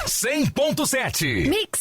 100.7. Mix.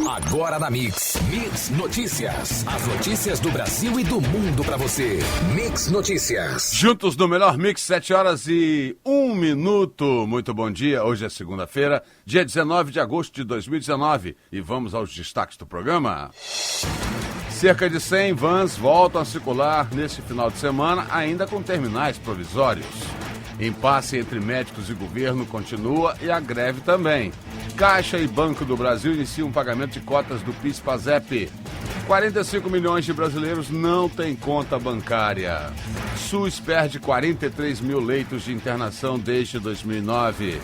Agora na Mix. Mix Notícias. As notícias do Brasil e do mundo pra você. Mix Notícias. Juntos no melhor Mix, 7h01. Muito bom dia. Hoje é segunda-feira, dia 19 de agosto de 2019. E vamos aos destaques do programa. Cerca de 100 vans voltam a circular neste final de semana, ainda com terminais provisórios. Impasse entre médicos e governo continua e a greve também. Caixa e Banco do Brasil iniciam um pagamento de cotas do PIS/PASEP. 45 milhões de brasileiros não têm conta bancária. SUS perde 43 mil leitos de internação desde 2009.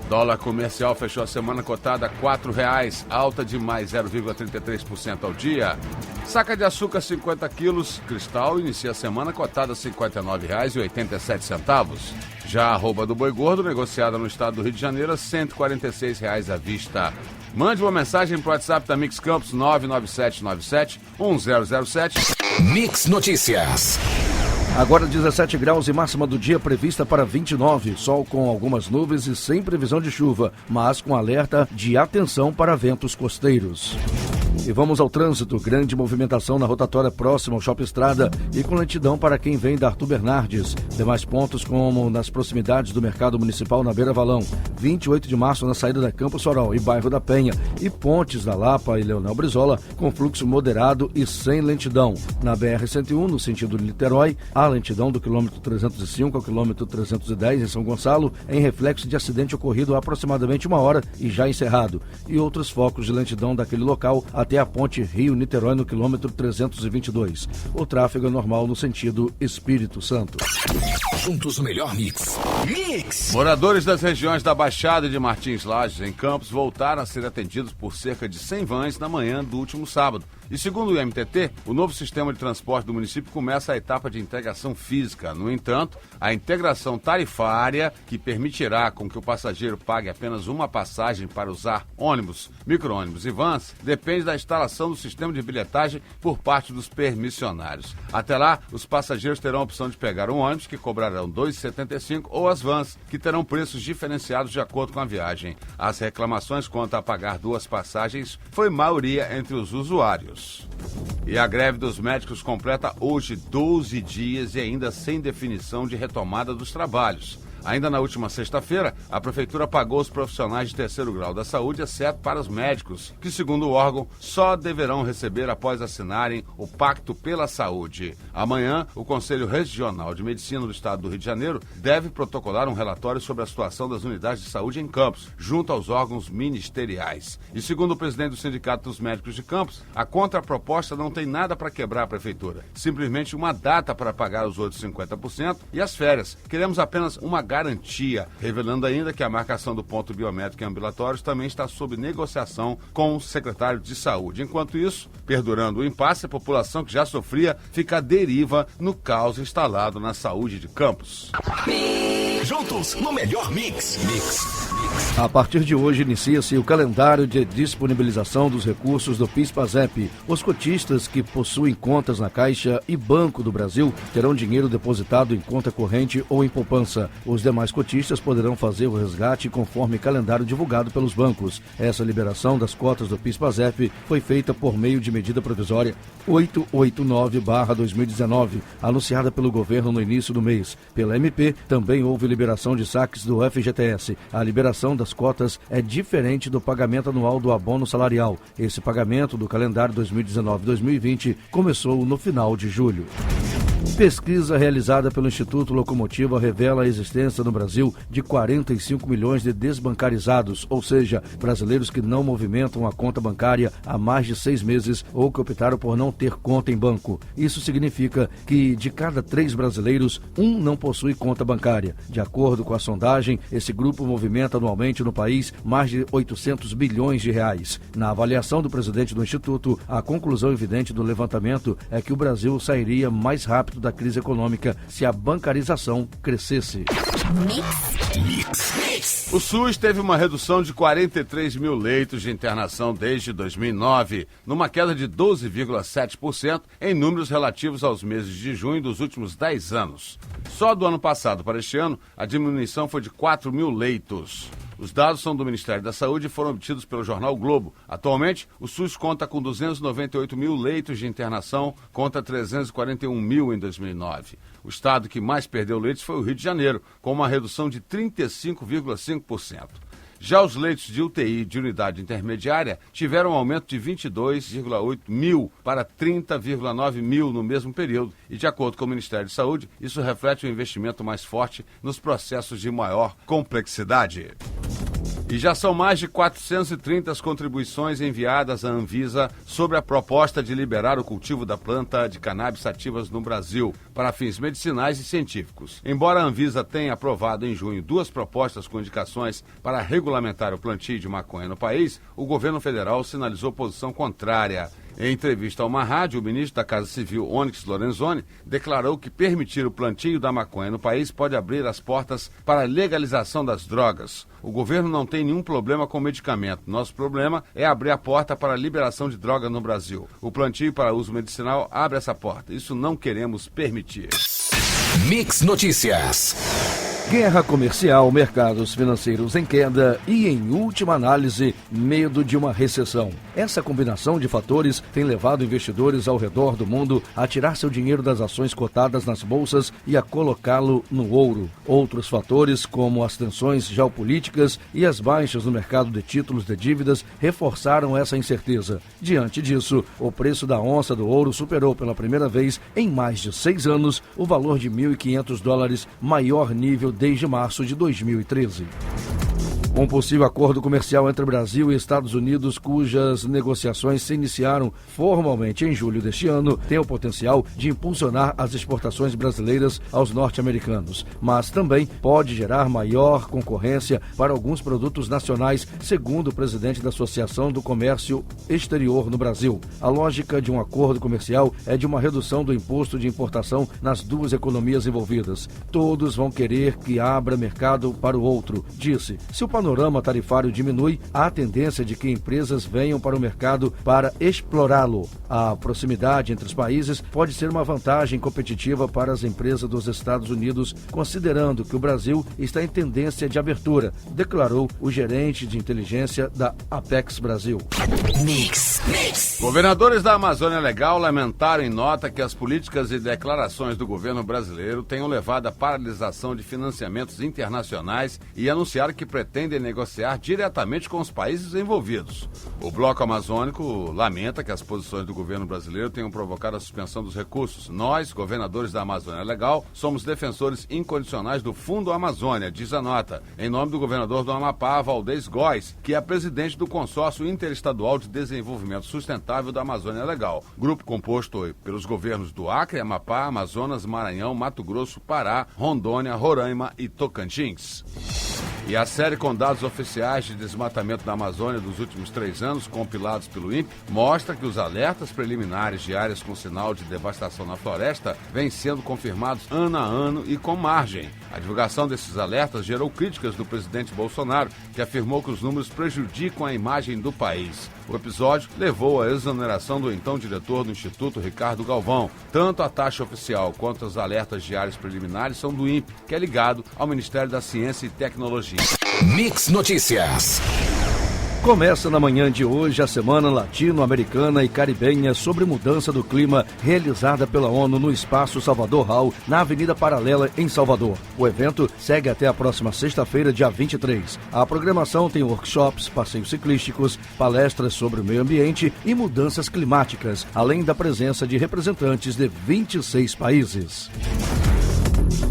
Dólar comercial fechou a semana cotada a R$ 4,00, alta de mais 0,33% ao dia. Saca de açúcar 50 quilos, Cristal, inicia a semana cotada a R$ 59,87. Já a arroba do boi gordo, negociada no estado do Rio de Janeiro, a R$ 146,00 à vista. Mande uma mensagem para o WhatsApp da Mix Campos 99797-1007. Mix Notícias. Agora 17 graus e máxima do dia prevista para 29. Sol com algumas nuvens e sem previsão de chuva, mas com alerta de atenção para ventos costeiros. E vamos ao trânsito. Grande movimentação na rotatória próxima ao Shopping Estrada e com lentidão para quem vem da Arthur Bernardes. Demais pontos como nas proximidades do Mercado Municipal na Beira Valão. 28 de março na saída da Campos Sorol e Bairro da Penha. E Pontes da Lapa e Leonel Brizola com fluxo moderado e sem lentidão. Na BR-101, no sentido de Niterói, a lentidão do quilômetro 305 ao quilômetro 310 em São Gonçalo, em reflexo de acidente ocorrido há aproximadamente 1 hora e já encerrado. E outros focos de lentidão daquele local até a ponte Rio-Niterói no quilômetro 322. O tráfego é normal no sentido Espírito Santo. Juntos o melhor Mix. Mix! Moradores das regiões da Baixada e de Martins Lages, em Campos, voltaram a ser atendidos por cerca de 100 vans na manhã do último sábado. E segundo o MTT, o novo sistema de transporte do município começa a etapa de integração física. No entanto, a integração tarifária, que permitirá com que o passageiro pague apenas uma passagem para usar ônibus, micro-ônibus e vans, depende da instalação do sistema de bilhetagem por parte dos permissionários. Até lá, os passageiros terão a opção de pegar um ônibus, que cobrarão R$ 2,75, ou as vans, que terão preços diferenciados de acordo com a viagem. As reclamações quanto a pagar 2 passagens foi maioria entre os usuários. E a greve dos médicos completa hoje 12 dias e ainda sem definição de retomada dos trabalhos. Ainda na última sexta-feira, a Prefeitura pagou os profissionais de 3º grau da saúde, exceto para os médicos, que, segundo o órgão, só deverão receber após assinarem o Pacto pela Saúde. Amanhã, o Conselho Regional de Medicina do Estado do Rio de Janeiro deve protocolar um relatório sobre a situação das unidades de saúde em Campos, junto aos órgãos ministeriais. E, segundo o presidente do Sindicato dos Médicos de Campos, a contraproposta não tem nada para quebrar a Prefeitura, simplesmente uma data para pagar os outros 50% e as férias. Queremos apenas uma garantia, revelando ainda que a marcação do ponto biométrico em ambulatórios também está sob negociação com o secretário de Saúde. Enquanto isso, perdurando o impasse, a população que já sofria fica à deriva no caos instalado na saúde de Campos. Juntos no melhor Mix. Mix. A partir de hoje inicia-se o calendário de disponibilização dos recursos do PIS/PASEP. Os cotistas que possuem contas na Caixa e Banco do Brasil terão dinheiro depositado em conta corrente ou em poupança. Os demais cotistas poderão fazer o resgate conforme calendário divulgado pelos bancos. Essa liberação das cotas do PIS/PASEP foi feita por meio de medida provisória 889/2019, anunciada pelo governo no início do mês. Pela MP, também houve liberação de saques do FGTS. A liberação das cotas é diferente do pagamento anual do abono salarial. Esse pagamento do calendário 2019-2020 começou no final de julho. Pesquisa realizada pelo Instituto Locomotiva revela a existência no Brasil de 45 milhões de desbancarizados, ou seja, brasileiros que não movimentam a conta bancária há mais de 6 meses ou que optaram por não ter conta em banco. Isso significa que de cada 3 brasileiros, 1 não possui conta bancária. De acordo com a sondagem, esse grupo movimenta anualmente no país mais de 800 bilhões de reais. Na avaliação do presidente do Instituto, a conclusão evidente do levantamento é que o Brasil sairia mais rápido da crise econômica se a bancarização crescesse. O SUS teve uma redução de 43 mil leitos de internação desde 2009, numa queda de 12,7% em números relativos aos meses de junho dos últimos 10 anos. Só do ano passado para este ano, a diminuição foi de 4 mil leitos. Os dados são do Ministério da Saúde e foram obtidos pelo jornal Globo. Atualmente, o SUS conta com 298 mil leitos de internação, contra 341 mil em 2009. O estado que mais perdeu leitos foi o Rio de Janeiro, com uma redução de 35,5%. Já os leitos de UTI de unidade intermediária tiveram um aumento de 22,8 mil para 30,9 mil no mesmo período. E, de acordo com o Ministério da Saúde, isso reflete um investimento mais forte nos processos de maior complexidade. E já são mais de 430 as contribuições enviadas à Anvisa sobre a proposta de liberar o cultivo da planta de cannabis sativas no Brasil para fins medicinais e científicos. Embora a Anvisa tenha aprovado em junho 2 propostas com indicações para regulamentar o plantio de maconha no país, o governo federal sinalizou posição contrária. Em entrevista a uma rádio, o ministro da Casa Civil, Onyx Lorenzoni, declarou que permitir o plantio da maconha no país pode abrir as portas para a legalização das drogas. O governo não tem nenhum problema com medicamento. Nosso problema é abrir a porta para a liberação de drogas no Brasil. O plantio para uso medicinal abre essa porta. Isso não queremos permitir. Mix Notícias. Guerra comercial, mercados financeiros em queda e, em última análise, medo de uma recessão. Essa combinação de fatores tem levado investidores ao redor do mundo a tirar seu dinheiro das ações cotadas nas bolsas e a colocá-lo no ouro. Outros fatores, como as tensões geopolíticas e as baixas no mercado de títulos de dívidas, reforçaram essa incerteza. Diante disso, o preço da onça do ouro superou pela primeira vez em mais de 6 anos o valor de $1.500, maior nível desde março de 2013. Um possível acordo comercial entre Brasil e Estados Unidos, cujas negociações se iniciaram formalmente em julho deste ano, tem o potencial de impulsionar as exportações brasileiras aos norte-americanos, mas também pode gerar maior concorrência para alguns produtos nacionais, segundo o presidente da Associação do Comércio Exterior no Brasil. A lógica de um acordo comercial é de uma redução do imposto de importação nas duas economias envolvidas. Todos vão querer que abra mercado para o outro, disse. Se o panorama tarifário diminui, há a tendência de que empresas venham para o mercado para explorá-lo. A proximidade entre os países pode ser uma vantagem competitiva para as empresas dos Estados Unidos, considerando que o Brasil está em tendência de abertura, declarou o gerente de inteligência da Apex Brasil. Mix. Governadores da Amazônia Legal lamentaram em nota que as políticas e declarações do governo brasileiro tenham levado à paralisação de financiamentos internacionais e anunciaram que pretendem negociar diretamente com os países envolvidos. O Bloco Amazônico lamenta que as posições do governo brasileiro tenham provocado a suspensão dos recursos. Nós, governadores da Amazônia Legal, somos defensores incondicionais do Fundo Amazônia, diz a nota, em nome do governador do Amapá, Valdez Góes, que é presidente do Consórcio Interestadual de Desenvolvimento Sustentável da Amazônia Legal, grupo composto pelos governos do Acre, Amapá, Amazonas, Maranhão, Mato Grosso, Pará, Rondônia, Roraima e Tocantins. E a série com dados oficiais de desmatamento da Amazônia dos últimos 3 anos, compilados pelo INPE, mostra que os alertas preliminares de áreas com sinal de devastação na floresta vêm sendo confirmados ano a ano e com margem. A divulgação desses alertas gerou críticas do presidente Bolsonaro, que afirmou que os números prejudicam a imagem do país. O episódio levou à exoneração do então diretor do Instituto, Ricardo Galvão. Tanto a taxa oficial quanto os alertas de áreas preliminares são do INPE, que é ligado ao Ministério da Ciência e Tecnologia. Mix Notícias. Começa na manhã de hoje a Semana Latino-Americana e Caribenha sobre Mudança do Clima, realizada pela ONU no Espaço Salvador Hall, na Avenida Paralela, em Salvador. O evento segue até a próxima sexta-feira, dia 23. A programação tem workshops, passeios ciclísticos, palestras sobre o meio ambiente e mudanças climáticas, além da presença de representantes de 26 países.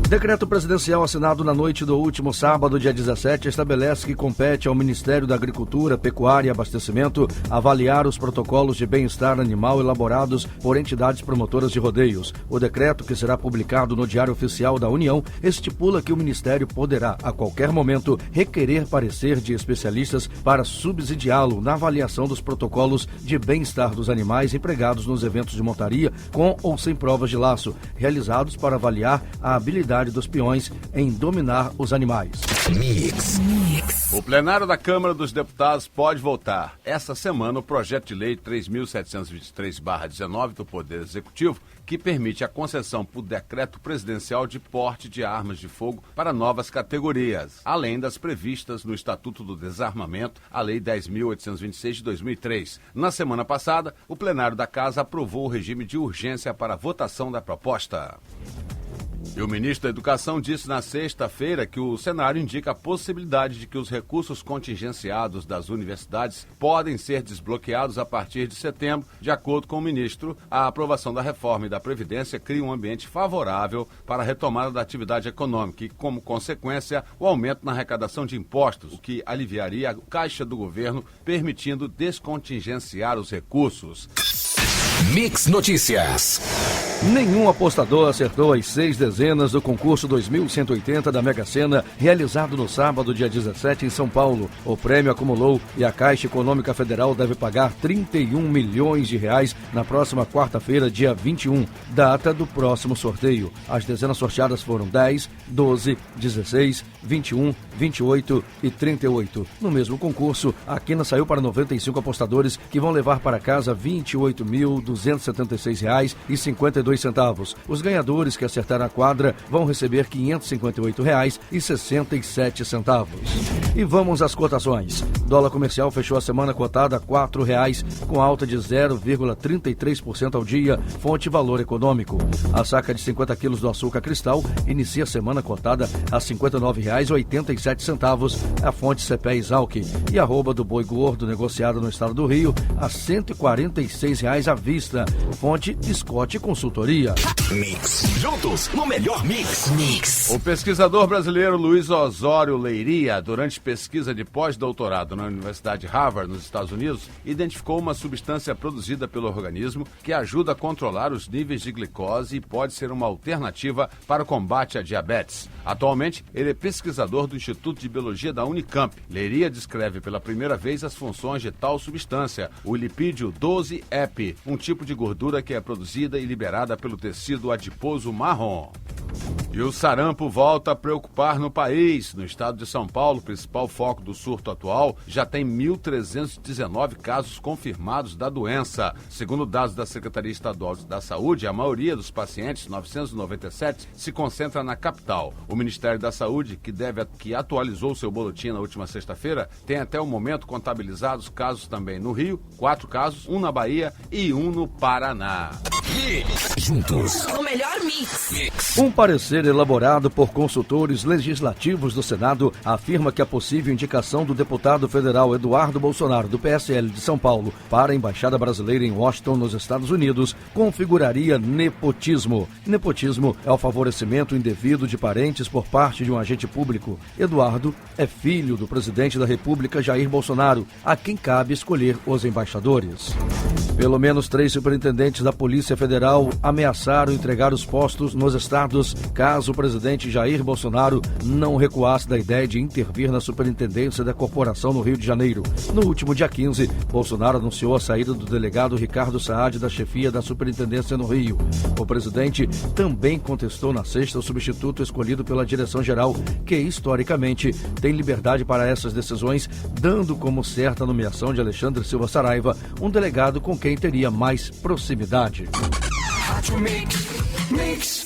Decreto presidencial assinado na noite do último sábado, dia 17, estabelece que compete ao Ministério da Agricultura, Pecuária e Abastecimento avaliar os protocolos de bem-estar animal elaborados por entidades promotoras de rodeios. O decreto, que será publicado no Diário Oficial da União, estipula que o Ministério poderá, a qualquer momento, requerer parecer de especialistas para subsidiá-lo na avaliação dos protocolos de bem-estar dos animais empregados nos eventos de montaria, com ou sem provas de laço, realizados para avaliar a habilidade dos peões em dominar os animais. Mix. O plenário da Câmara dos Deputados pode votar essa semana o projeto de lei 3.723/19 do Poder Executivo, que permite a concessão por decreto presidencial de porte de armas de fogo para novas categorias, além das previstas no Estatuto do Desarmamento, a Lei 10.826 de 2003. Na semana passada, o plenário da Casa aprovou o regime de urgência para a votação da proposta. E o ministro da Educação disse na sexta-feira que o cenário indica a possibilidade de que os recursos contingenciados das universidades podem ser desbloqueados a partir de setembro. De acordo com o ministro, a aprovação da reforma e da Previdência cria um ambiente favorável para a retomada da atividade econômica e, como consequência, o aumento na arrecadação de impostos, o que aliviaria a caixa do governo, permitindo descontingenciar os recursos. Mix Notícias. Nenhum apostador acertou as 6 dezenas do concurso 2180 da Mega Sena, realizado no sábado, dia 17, em São Paulo. O prêmio acumulou e a Caixa Econômica Federal deve pagar R$31 milhões na próxima quarta-feira, dia 21, data do próximo sorteio. As dezenas sorteadas foram 10, 12, 16, 21, 28 e 38. No mesmo concurso, a quina saiu para 95 apostadores que vão levar para casa R$28.276,52. Os ganhadores que acertaram a quadra vão receber R$558,67. E vamos às cotações. Dólar comercial fechou a semana cotada a R$4, com alta de 0,33% ao dia, fonte Valor Econômico. A saca de 50 quilos do açúcar cristal inicia a semana cotada a R$ 59,87, a fonte CPE Exalc. E a arroba do boi gordo negociada no estado do Rio a R$ 146 à vista, fonte Scott Consultoria. Mix. Juntos no melhor mix. O pesquisador brasileiro Luiz Osório Leiria, durante pesquisa de pós-doutorado na Universidade Harvard, nos Estados Unidos, identificou uma substância produzida pelo organismo que ajuda a controlar os níveis de glicose e pode ser uma alternativa para o combate à diabetes. Atualmente, ele é pesquisador do Instituto de Biologia da Unicamp. Leiria descreve pela primeira vez as funções de tal substância, o lipídio 12-EP, um tipo de gordura que é produzida e liberada pelo tecido adiposo marrom. E o sarampo volta a preocupar no país. No estado de São Paulo, principal foco do surto atual, já tem 1.319 casos confirmados da doença. Segundo dados da Secretaria Estadual da Saúde, a maioria dos pacientes, 997, se concentra na capital. O Ministério da Saúde, que atualizou seu boletim na última sexta-feira, tem até o momento contabilizados casos também no Rio, 4 casos, 1 na Bahia e 1 no Paraná. Juntos. O melhor mix. Um parecer elaborado por consultores legislativos do Senado afirma que a possível indicação do deputado federal Eduardo Bolsonaro, do PSL de São Paulo, para a Embaixada Brasileira em Washington, nos Estados Unidos, configuraria nepotismo. Nepotismo é o favorecimento indevido de parentes por parte de um agente público. Eduardo é filho do presidente da República, Jair Bolsonaro, a quem cabe escolher os embaixadores. Pelo menos 3 superintendentes da Polícia Federal ameaçaram entregar os postos nos estados caso o presidente Jair Bolsonaro não recuasse da ideia de intervir na superintendência da corporação no Rio de Janeiro. No último dia 15, Bolsonaro anunciou a saída do delegado Ricardo Saad da chefia da superintendência no Rio. O presidente também contestou na sexta o substituto escolhido pela direção-geral, que historicamente tem liberdade para essas decisões, dando como certa a nomeação de Alexandre Silva Saraiva, um delegado com quem teria mais proximidade.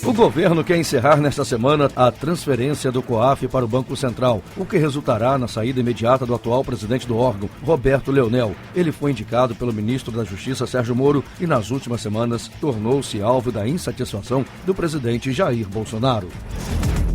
O governo quer encerrar nesta semana a transferência do COAF para o Banco Central, o que resultará na saída imediata do atual presidente do órgão, Roberto Leonel. Ele foi indicado pelo ministro da Justiça, Sérgio Moro, e nas últimas semanas tornou-se alvo da insatisfação do presidente Jair Bolsonaro.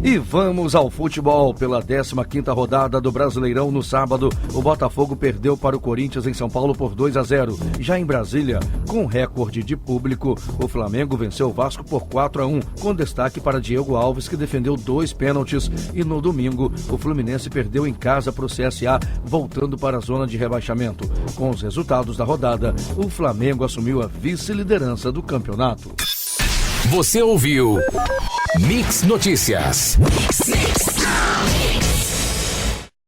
E vamos ao futebol. Pela 15ª rodada do Brasileirão no sábado, o Botafogo perdeu para o Corinthians em São Paulo por 2-0. Já em Brasília, com recorde de público, o Flamengo venceu o Vasco por 4-1, com destaque para Diego Alves, que defendeu 2 pênaltis. E no domingo, o Fluminense perdeu em casa para o CSA, voltando para a zona de rebaixamento. Com os resultados da rodada, o Flamengo assumiu a vice-liderança do campeonato. Você ouviu Mix Notícias. Mix.